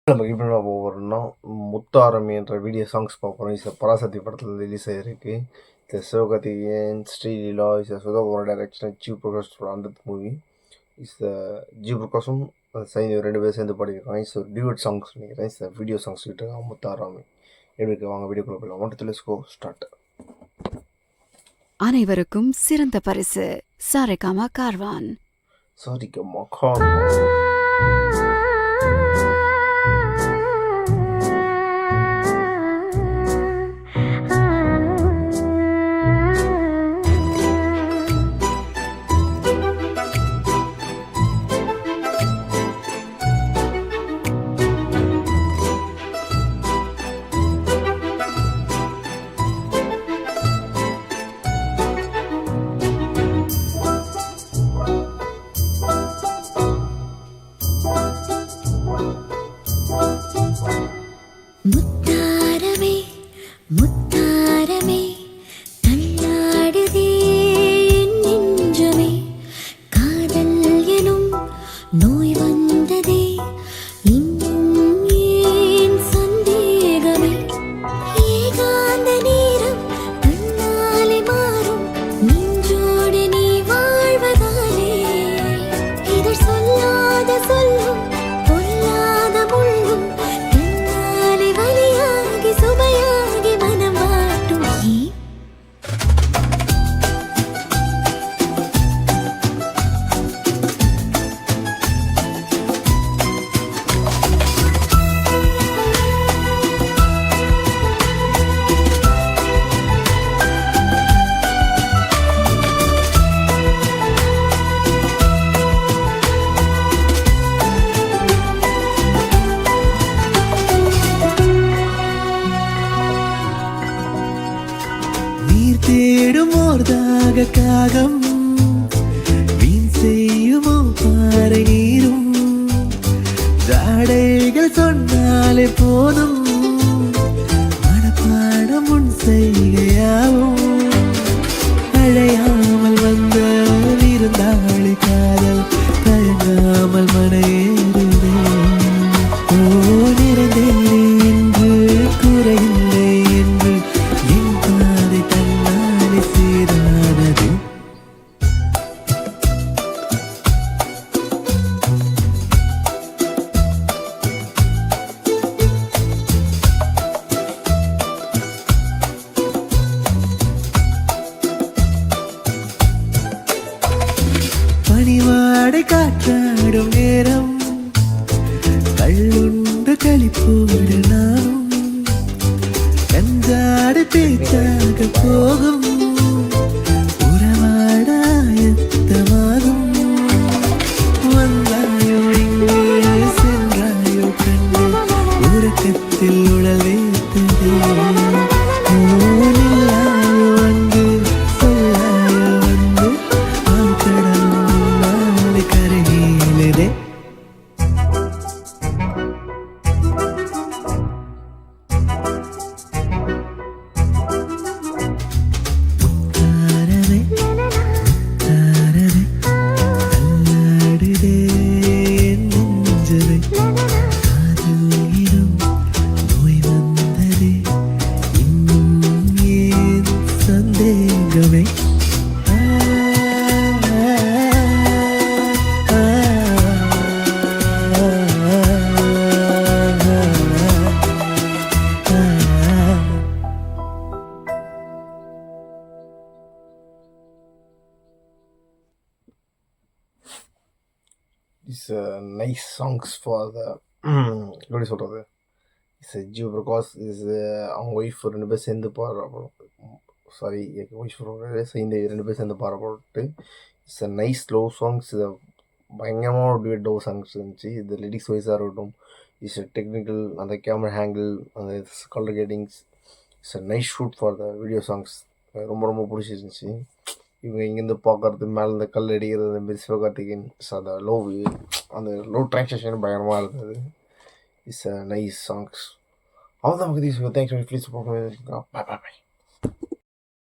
நம்ம எப்படி பார்க்க போகிறோம்னா முத்தாரம் என்ற வீடியோ சாங்ஸ் பார்க்குறோம். இஸ் பராசக்தி படத்தில் ரிலீஸ் ஆகிருக்கு. இந்த Sivakarthikeyan, Sreeleela, is Sudhakar direction, G Prakash அந்த மூவி. இஸ் ஜி பிரகாஷும் சைனி 2 பேர் சேர்ந்து பாடியிருக்காங்க. இஸ் டியூட் சாங்ஸ் நினைக்கிறேன். இஸ் வீடியோ சாங்ஸ் விட்டுருக்காங்க முத்தாராமி. எப்படி வாங்க வீடியோக்குள்ள போயிடலாம். 1 2 let's go ஸ்டார்ட். அனைவருக்கும் சிறந்த பரிசு சாரேகாமா கார்வான். சாரிகமா கார்வான். முத்தாரமே முத்தாரமே தள்ளாடுதே என் நெஞ்சமே, காதல் எனும் நோய் வந்ததே இன்னும் ஏன் சந்தேகமே, ஏகாந்த நேரம் தன்னாலே மாறும் நெஞ்சோடு நீ வாழ்வதாலே, இதழ் சொல்லாத சொல்லும் பொல்லாத முள்ளும் தன்னாலே வலியாகி சுவையாகி மனம் வாட்டும் ஏன்? நீர் தேடும் ஓர்தாக காகம் வீண் செய்யுமோ பாறை நீரும், ஜாடைகள் சொன்னாலே போதும் மனப்பாடம் உன் செய்கையாவும், அழையாமல் வந்த விருந்தாளி காதல் தயங்காமல் மனையேறுதே, ஓ நிறந்தேனே என்று குறையில்லை என்று என் பாதை தன்னாலே சீரானது. பனிவாடை காற்றாடும் நேரம் கள்ளுண்டு களிப்போடு நானும் கஞ்சாடு பேச்சாக போகும் உறவாட ஆயத்தமாகும், வந்தாயோ இங்கே சென்றாயோ கண்டு உறக்கத்தில் உழவேத்ததே, நில்லாயோ அங்கு சொல்லாயோ வந்து ஆழ்கடல் நாளை கரையிலே. தாரவே தாரவே தள்ளாடுதே என் நெஞ்சமே, காதல் எனும் நோய் வந்ததே இன்னும் ஏன் சந்தேகமே, is nice songs for the எப்படி சொல்கிறது, இஸ் ஜி பிரகாஷ் இஸ் அவங்க ஒய்ஃப் 2 பேர் சேர்ந்து பாடுற படம். சாரி ஒய்ஃப் சேர்ந்து 2 பேர் சேர்ந்து பாடுற பாட்டு. It's a nice low songs. இதை பயங்கரமாக டியூட் லோ சாங்ஸ் இருந்துச்சு. இது லிரிக்ஸ் வைஸாக இருக்கட்டும், இஸ் டெக்னிக்கல், அந்த கேமரா ஹேங்கிள், அந்த colour cuttings, it's a nice shoot for the video songs. ரொம்ப ரொம்ப பிடிச்சிருந்துச்சி. இவங்க இங்கேருந்து பார்க்கறது, மேலே இந்த கல் அடிக்கிறது, அந்த மாரி சிவகார்த்திகேயன் அந்த அந்த லோ ட்ரான்சாக்ஷன் பயங்கரமாக இருந்தது. It's a nice songs. அவ்வளோதான். Thanks please. Bye bye by.